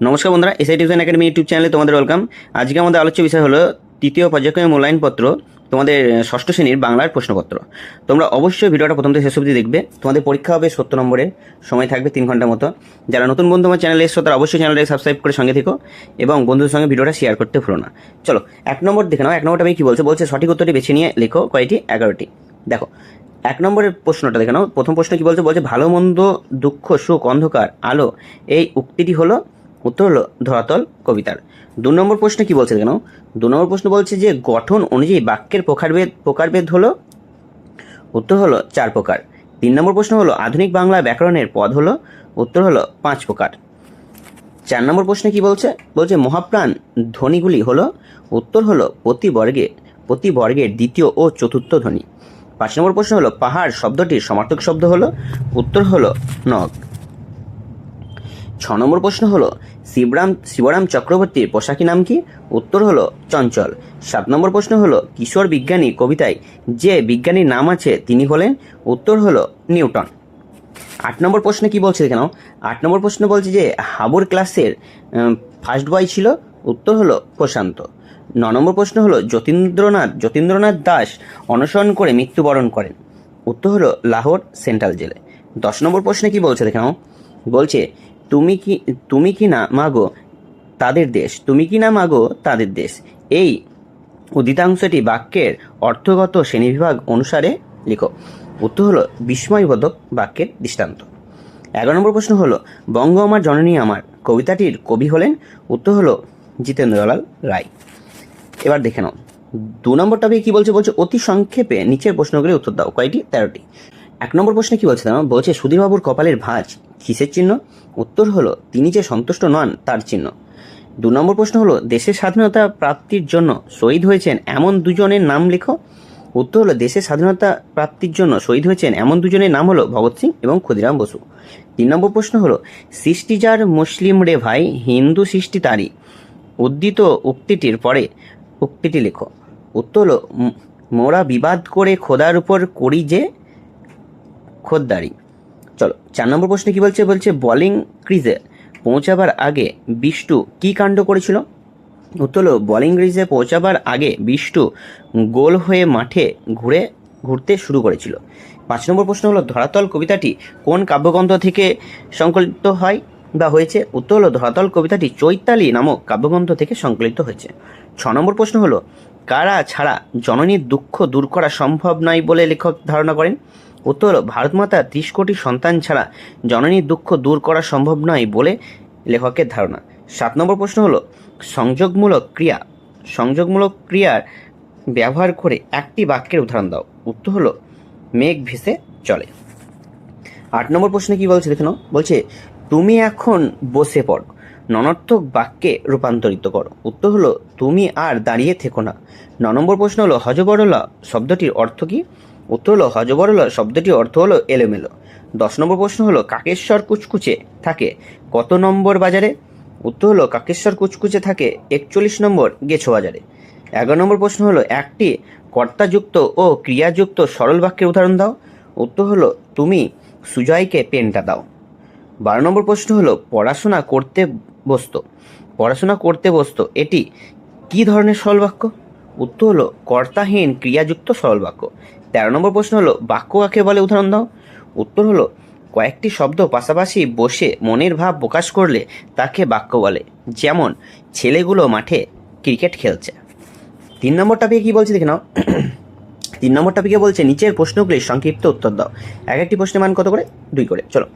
নমস্কার বন্ধুরা, SI tuition academy YouTube চ্যানেলে তোমাদের ওয়েলকাম। আজকে আমাদের আলোচ্য বিষয় হলো তৃতীয় পর্যায়ক্রমে মূল্যায়নপত্র, তোমাদের ষষ্ঠ শ্রেণীর বাংলার প্রশ্নপত্র। তোমরা অবশ্যই ভিডিওটা প্রথম থেকে শেষ অবধি দেখবে। তোমাদের পরীক্ষা হবে 70 নম্বরের, সময় থাকবে 3 ঘন্টার মতো। যারা নতুন বন্ধু আমার চ্যানেলে এসছো তারা অবশ্যই চ্যানেলটাকে সাবস্ক্রাইব করে সঙ্গে থেকো এবং বন্ধুদের সঙ্গে ভিডিওটা শেয়ার করতে ভুলো না। চলো 1 নম্বর দেখে নাও। 1 নম্বরটা আমি কী বলছে সঠিক উত্তরটি বেছে নিয়ে লেখো কয়টি? 11টি। দেখো 1 নম্বরের প্রশ্নটা দেখে নাও। প্রথম প্রশ্ন কি বলছে? ভালো মন্দ, দুঃখ সুখ, অন্ধকার আলো, এই উক্তিটি হলো, উত্তর হলো ধরাতল কবিতার। 2 নম্বর প্রশ্ন কি বলছে দেখে নাও। 2 নম্বর প্রশ্ন বলছে যে গঠন অনুযায়ী বাক্যের প্রকারভেদ হলো, উত্তর হলো 4 প্রকার। 3 নম্বর প্রশ্ন হলো আধুনিক বাংলা ব্যাকরণের পদ হলো, উত্তর হলো 5 প্রকার। 4 নম্বর প্রশ্নে কি বলছে মহাপ্রাণ ধ্বনিগুলি হলো, উত্তর হলো প্রতি বর্গের দ্বিতীয় ও চতুর্থ ধ্বনি। 5 নম্বর প্রশ্ন হলো পাহাড় শব্দটির সমার্থক শব্দ হলো, উত্তর হলো নগ। 6 নম্বর প্রশ্ন হলো শিবরাম চক্রবর্তীর পোশাকি নাম কি? উত্তর হলো চঞ্চল। 7 নম্বর প্রশ্ন হলো কিশোর বিজ্ঞানী কবিতায় যে বিজ্ঞানীর নাম আছে তিনি হলেন, উত্তর হলো নিউটন। 8 নম্বর প্রশ্ন কি বলছে দেখে নাও। 8 নম্বর প্রশ্ন বলছে যে হাবুর ক্লাসের ফার্স্ট বয় ছিল, উত্তর হলো প্রশান্ত। 9 নম্বর প্রশ্ন হলো যতীন্দ্রনাথ দাস অনশন করে মৃত্যুবরণ করেন, উত্তর হলো লাহোর সেন্ট্রাল জেলে। 10 নম্বর প্রশ্নে কি বলছে দেখে নাও। বলছে তুমি কি না মাগো তাদের দেশ, তুমি কি না মাগো তাদের দেশ, এই উদিতাংশটি বাক্যের অর্থগত শ্রেণীবিভাগ অনুসারে লিখো, উত্তর হলো বিস্ময়বোধক বাক্যের দৃষ্টান্ত। 11 নম্বর প্রশ্ন হলো বঙ্গ আমার জননী আমার কবিতাটির কবি হলেন, উত্তর হলো জিতেন্দ্রলাল রায়। এবার দেখে নাও 2 নম্বর টপিকে কি বলছে অতি সংক্ষেপে নিচের প্রশ্নগুলি উত্তর দাও। কয়টি? 13টি। 1 নম্বর প্রশ্নে কি বলছে জানো? সুধীরবাবুর কপালের ভাঁজ কিসের চিহ্ন? উত্তর হলো তিনি যে সন্তুষ্ট নন তার চিহ্ন। 2 নম্বর প্রশ্ন হলো দেশের স্বাধীনতা প্রাপ্তির জন্য শহীদ হয়েছেন এমন দুজনের নাম লেখো, উত্তর হলো দেশের স্বাধীনতা প্রাপ্তির জন্য শহীদ হয়েছেন এমন দুজনের নাম হলো ভগৎ সিং এবং ক্ষুদিরাম বসু। 3 নম্বর প্রশ্ন হলো সৃষ্টি যার মুসলিম রে ভাই, হিন্দু সৃষ্টি তারই, উদ্ধৃত উক্তিটির পরে উক্তিটি লেখো, উত্তর হলো মোরা বিবাদ করে খোদার উপর করি যে খোদ্দারি। চলো 4 নম্বর প্রশ্নে কি বলছে বোলিং ক্রিজে পৌঁছাবার আগে বিষ্টু কি কাণ্ড করেছিল? উত্তর হলো বোলিং ক্রিজে পৌঁছাবার আগে বিষ্টু গোল হয়ে মাঠে ঘুরতে শুরু করেছিল। 5 নম্বর প্রশ্ন হলো ধরাতল কবিতাটি কোন কাব্যগ্রন্থ থেকে সংকলিত হয়েছে? উত্তর হলো ধরাতল কবিতাটি চৈতালি নামক কাব্যগ্রন্থ থেকে সংকলিত হয়েছে। 6 নম্বর প্রশ্ন হলো কারা ছাড়া জননীর দুঃখ দূর করা সম্ভব নয় বলে লেখক ধারণা করেন? উত্তর হলো ভারতমাতা 30 কোটি সন্তান ছাড়া জননীর দুঃখ দূর করা সম্ভব নয় বলে লেখকের ধারণা। 7 নম্বর প্রশ্ন হলো সংযোগমূলক ক্রিয়ার ব্যবহার করে একটি বাক্যের উদাহরণ দাও, উত্তর হলো মেঘ ভেসে চলে। 8 নম্বর প্রশ্নে কি বলছে দেখো, তুমি এখন বসে পড়ো ননর্থক বাক্যে রূপান্তরিত করো, উত্তর হলো তুমি আর দাঁড়িয়ে থেকো না। 9 নম্বর প্রশ্ন হলো হযবরল শব্দটির অর্থ কি? উত্তর হলো হযবরল শব্দটির অর্থ হলো এলোমেলো। 10 নম্বর প্রশ্ন হলো কাকেশ্বর কুচকুচে থাকে কত নম্বর বাজারে? উত্তর হলো কাকেশ্বর কুচকুচে থাকে 41 নম্বর গেছো বাজারে। 11 নম্বর প্রশ্ন হলো একটি কর্তাযুক্ত ও ক্রিয়াযুক্ত সরল বাক্যের উদাহরণ দাও, উত্তর হলো তুমি সুজয়কে পেনটা দাও। 12 নম্বর প্রশ্ন হলো পড়াশোনা করতে বসতো এটি কি ধরনের সরল বাক্য? উত্তর হলো কর্তাহীন ক্রিয়াযুক্ত সরল বাক্য। 13 নম্বর প্রশ্ন হলো বাক্য কাকে বলে? উদাহরণ দাও, উত্তর হলো কয়েকটি শব্দ পাশাপাশি বসে মনের ভাব প্রকাশ করলে তাকে বাক্য বলে, যেমন ছেলেগুলো মাঠে ক্রিকেট খেলছে। 3 নম্বর টপিকে কি বলছে দেখে নাও। 3 নম্বর টপিকে বলছে নিচের প্রশ্নগুলির সংক্ষিপ্ত উত্তর দাও। একটি প্রশ্নের মান কত করে? 2 করে। চলো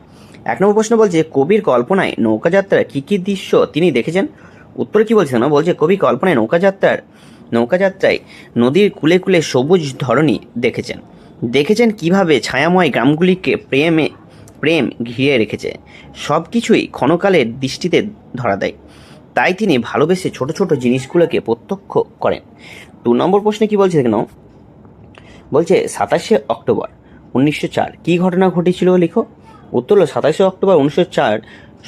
1 নম্বর প্রশ্ন কবির কল্পনায় নৌকাযাত্রার কি দৃশ্য তিনি দেখেছেন? উত্তরে কি বলছে না? কবি কল্পনায় নৌকাযাত্রায় নদীর কূলে কূলে সবুজ ধরণী দেখেছেন কিভাবে ছায়াময় গ্রামগুলিকে প্রেম ঘিরে রেখেছে, সব কিছুই ক্ষণকালের দৃষ্টিতে ধরা দেয়, তাই তিনি ভালোবেসে ছোট ছোট জিনিসগুলোকে প্রত্যক্ষ করেন। 2 নম্বর প্রশ্নে কি বলছে দেখে নাও। 27শে অক্টোবর 1904 কি ঘটনা ঘটেছিল লিখো, উত্তর হলো 27শে অক্টোবর 1904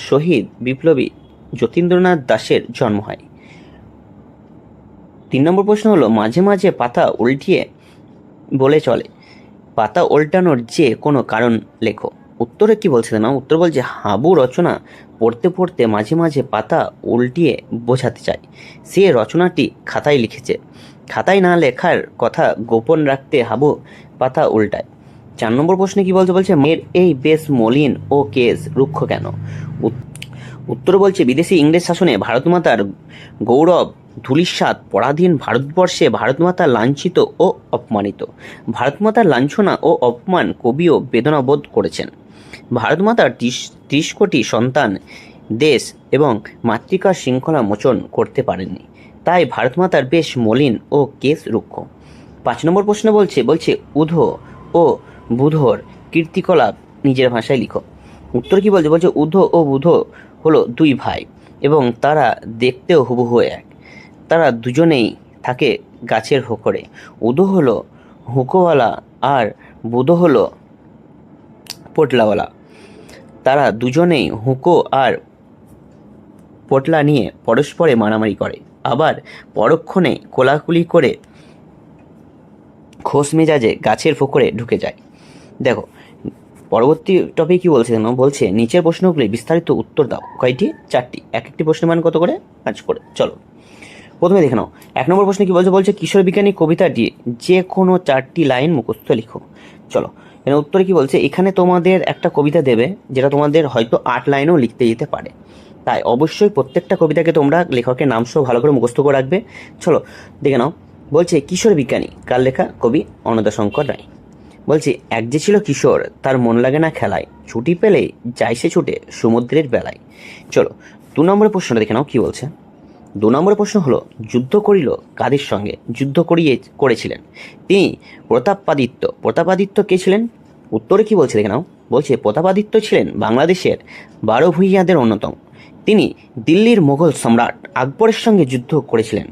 শহীদ বিপ্লবী যতীন্দ্রনাথ দাসের জন্ম হয়। 3 নম্বর প্রশ্ন হলো মাঝে মাঝে পাতা উল্টিয়ে বলে চলে, পাতা উল্টানোর যে কোনো কারণ লেখো, উত্তরে কি বলছে না, উত্তর বলছে হাবু রচনা পড়তে পড়তে মাঝে মাঝে পাতা উল্টিয়ে বোঝাতে চায়। সে রচনাটি খাতায় লিখেছে, খাতায় না লেখার কথা গোপন রাখতে হাবু পাতা উল্টায়। 4 নম্বর প্রশ্নে কি বলছে, বলছে মেয়ের এই বেশ মলিন ও কেশ রুক্ষ কেন? উত্তর বলছে বিদেশি ইংরেজ শাসনে ভারতমাতার গৌরব ধূলিসাৎ পরাধীন ভারতবর্ষে ভারতমাতা লাঞ্ছিত ও অপমানিত। ভারতমাতার লাঞ্ছনা ও অপমান কবিও বেদনাবোধ করেছেন। ভারতমাতার 30 কোটি সন্তান দেশ এবং মাতৃকার শৃঙ্খলা মোচন করতে পারেননি, তাই ভারতমাতার বেশ মলিন ও কেশ রুক্ষ। 5 নম্বর প্রশ্ন বলছে উধো ও বুধোর কীর্তিকলাপ নিজের ভাষায় লিখো। উত্তর কি বলছে, বলছে উধো ও বুধো হলো 2 ভাই এবং তারা দেখতেও হুবহু এক। তারা দুজনেই থাকে গাছের হোকরে। উধো হলো হুকোওয়ালা আর বুধো হলো পোটলাওয়ালা। তারা দুজনেই হুঁকো আর পোটলা নিয়ে পরস্পরে মারামারি করে, আবার পরক্ষণে কোলাকুলি করে খোশ মেজাজে গাছের ফোকরে ঢুকে যায়। দেখো পরবর্তী টপিক কি বলছে যেন, বলছে নিচের প্রশ্নগুলি বিস্তারিত উত্তর দাও। কয়টি? 4টি। এক একটি প্রশ্নের মান কত করে? 5 করে। চলো প্রথমে দেখে নাও। 1 নম্বর প্রশ্নে কি বলছে, বলছে কিশোর বিজ্ঞানী কবিতাটি যে কোনো 4টি লাইন মুখস্থ লিখো। চলো এখানে উত্তরে কি বলছে, এখানে তোমাদের একটা কবিতা দেবে যেটা তোমাদের হয়তো 8 লাইনও লিখতে যেতে পারে, তাই অবশ্যই প্রত্যেকটা কবিতাকে তোমরা লেখকের নাম সহ ভালো করে মুখস্থ করে রাখবে। চলো দেখে নাও। বলছে কিশোর বিজ্ঞানী কার লেখা? কবি অন্নদাশঙ্কর রায়। বলছে এক যে ছিল কিশোর তার মন লাগে না খেলায়, ছুটি পেলেই যায় সে ছুটে সমুদ্রের বেলায়। চলো 2 নম্বরের প্রশ্নটা দেখে নাও কি বলছে। 2 নম্বরের প্রশ্ন হলো যুদ্ধ করিল কাদের সঙ্গে? যুদ্ধ করেছিলেন তিনি প্রতাপাদিত্য। প্রতাপাদিত্য কে ছিলেন? উত্তরে কি বলছে দেখে নাও। বলছে প্রতাপাদিত্য ছিলেন বাংলাদেশের 12 ভূঁইয়াদের অন্যতম। তিনি দিল্লির মোগল সম্রাট আকবরের সঙ্গে যুদ্ধ করেছিলেন।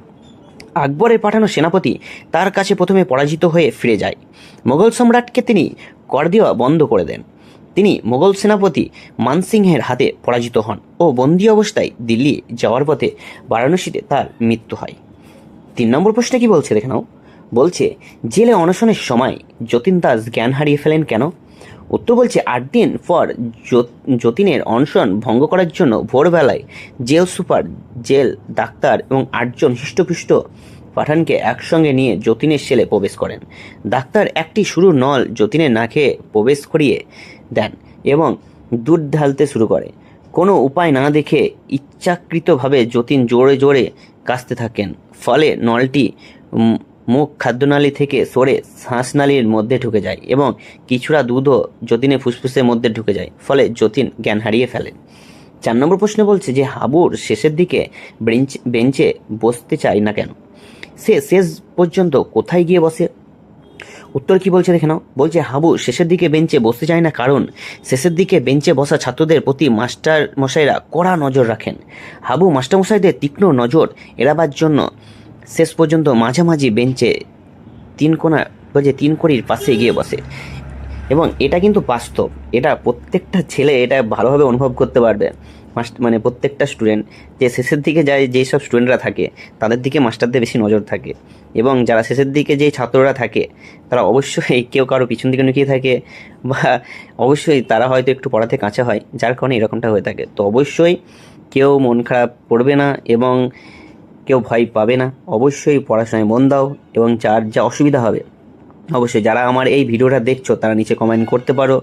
আকবরের পাঠানো সেনাপতি তার কাছে প্রথমে পরাজিত হয়ে ফিরে যায়। মোগল সম্রাটকে তিনি কর দেওয়া বন্ধ করে দেন। তিনি মোগল সেনাপতি মানসিংহের হাতে পরাজিত হন ও বন্দী অবস্থায় দিল্লি যাওয়ার পথে বারাণসীতে তার মৃত্যু হয়। 3 নম্বর প্রশ্নে কি বলছে দেখে নাও। বলছে জেলে অনশনের সময় যতীন দাস জ্ঞান হারিয়ে ফেলেন কেন? উত্তর বলছে 8 দিন পর যতীনের অনশন ভঙ্গ করার জন্য ভোরবেলায় জেল সুপার, জেল ডাক্তার এবং 8 জন হৃষ্টপুষ্ট পাঠানকে একসঙ্গে নিয়ে যতীনের সেলে প্রবেশ করেন। ডাক্তার একটি সরু নল যতীনের নাকে প্রবেশ করিয়ে দেন এবং দুধ ঢালতে শুরু করে। কোনো উপায় না দেখে ইচ্ছাকৃতভাবে যতীন জোরে জোরে কাশতে থাকেন, ফলে নলটি মুখ খাদ্যনালী থেকে সরে শ্বাসনালীর মধ্যে ঢুকে যায় এবং কিছুটা দুধও যতীনের ফুসফুসের মধ্যে ঢুকে যায়, ফলে যতীন জ্ঞান হারিয়ে ফেলেন। 4 নম্বর প্রশ্ন বলছে যে হাবুর শেষের দিকে বেঞ্চে বসতে চায় না কেন? সে শেষ পর্যন্ত কোথায় গিয়ে বসে? উত্তর কি বলছে দেখে নাও। বলছে হাবু শেষের দিকে বেঞ্চে বসতে চায় না কারণ শেষের দিকে বেঞ্চে বসা ছাত্রদের প্রতি মাস্টার মশাইরা কড়া নজর রাখেন। হাবু মাস্টারমশাইদের তীক্ষ্ণ নজর এড়াবার জন্য শেষ পর্যন্ত মাঝামাঝি বেঞ্চে 3 কড়ির পাশে গিয়ে বসে। এবং এটা কিন্তু বাস্তব, এটা প্রত্যেকটা ছেলে এটা ভালোভাবে অনুভব করতে পারবে। মানে প্রত্যেকটা স্টুডেন্ট যে শেষের দিকে যায়, যেই সব স্টুডেন্টরা থাকে তাদের দিকে মাস্টারদের বেশি নজর থাকে, এবং যারা শেষের দিকে যেই ছাত্ররা থাকে তারা অবশ্যই কেউ কারো পিছন দিকে লুকিয়ে থাকে, বা অবশ্যই তারা হয়তো একটু পড়াতে কাঁচা হয়, যার কারণে এরকমটা হয়ে থাকে। তো অবশ্যই কেউ মন খারাপ করবে না এবং কেউ ভয় পাবে না, অবশ্যই পড়াশোনায় মন দাও। এবং যার যা অসুবিধা হবে অবশ্যই যারা আমার এই ভিডিওটা দেখছো তারা নিচে কমেন্ট করতে পারো,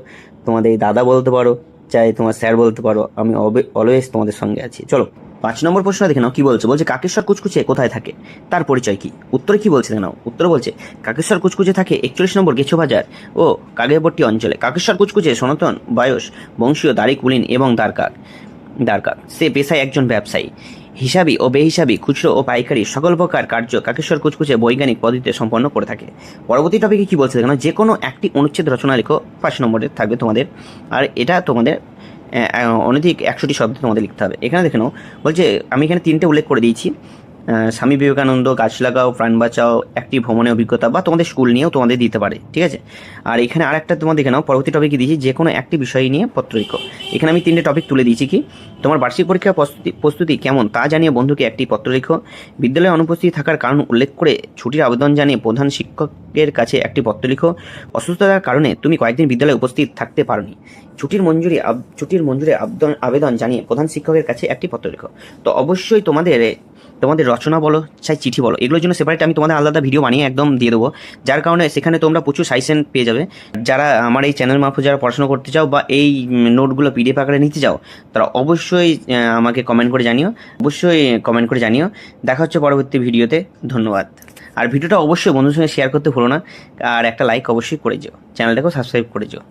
তোমাদের দাদা বলতে পারো, চাই তোমার স্যার বলতে পারো, আমি অলওয়েজ তোমাদের সঙ্গে আছি। চলো 5 নম্বর প্রশ্ন দেখে নাও কি বলছে। বলছে কাকেশ্বর কুচকুচে কোথায় থাকে? তার পরিচয় কি? উত্তরে কি বলছে দেখে নাও। উত্তর বলছে কাকেশ্বর কুচকুচে থাকে 41 নম্বর গেছো বাজার ও কাগেরপট্টি অঞ্চলে। কাকেশ্বর কুচকুচে সনাতন বয়স বংশীয় দাড়ি কুলিন এবং দ্বারকাক। সে পেশায় একজন ব্যবসায়ী। হিসাবি ও বেহিসাবি, খুচরো ও পাইকারি সকল প্রকার কার্য কাকেশ্বর কুচকুচে বৈজ্ঞানিক পদ্ধতিতে সম্পন্ন করে থাকে। পরবর্তী টপিকে কি বলছে দেখো, যে কোনো একটি অনুচ্ছেদ রচনা লেখো। 5 নম্বরে থাকবে তোমাদের, আর এটা তোমাদের অনধিক 100টি শব্দ তোমাদের লিখতে হবে। এখানে দেখে নাও, বলছে আমি এখানে 3টে উল্লেখ করে দিয়েছি। স্বামী বিবেকানন্দ, গাছ লাগাও, প্রাণ বাঁচাও, একটি ভ্রমণের অভিজ্ঞতা বা তোমাদের স্কুল নিয়েও তোমাদের দিতে পারে, ঠিক আছে। আর এখানে আর একটা তোমার দেখে নাও, পরবর্তী টপিক দিয়েছি যে কোনো একটি বিষয় নিয়ে পত্র লিখো। এখানে আমি 3টে টপিক তুলে দিয়েছি। কি তোমার বার্ষিক পরীক্ষার প্রস্তুতি কেমন তা জানিয়ে বন্ধুকে একটি পত্র লিখো। বিদ্যালয়ে অনুপস্থিত থাকার কারণ উল্লেখ করে ছুটির আবেদন জানিয়ে প্রধান শিক্ষকের কাছে একটি পত্র লিখো। অসুস্থতার কারণে তুমি কয়েকদিন বিদ্যালয়ে উপস্থিত থাকতে পারোনি, ছুটির মঞ্জুরি আবেদন জানিয়ে প্রধান শিক্ষকের কাছে একটি পত্র লিখো। তো অবশ্যই তোমাদের রচনা বলো চাই চিঠি বলো, এগুলোর জন্য সেপারেট আমি তোমাদের আলাদা ভিডিও বানিয়ে একদম দিয়ে দেবো, যার কারণে সেখানে তোমরা প্রচুর সাজেশন পেয়ে যাবে। যারা আমার এই চ্যানেল মারফত যারা পড়াশোনা করতে চাও বা এই নোটগুলো পিডিএফ আকারে নিতে চাও, তারা অবশ্যই আমাকে কমেন্ট করে জানিও। দেখা হচ্ছে পরবর্তী ভিডিওতে। ধন্যবাদ। আর ভিডিওটা অবশ্যই বন্ধুদের সঙ্গে শেয়ার করতে ভুলো না, আর একটা লাইক অবশ্যই করে যেও, চ্যানেলটাকেও সাবস্ক্রাইব করে যেও।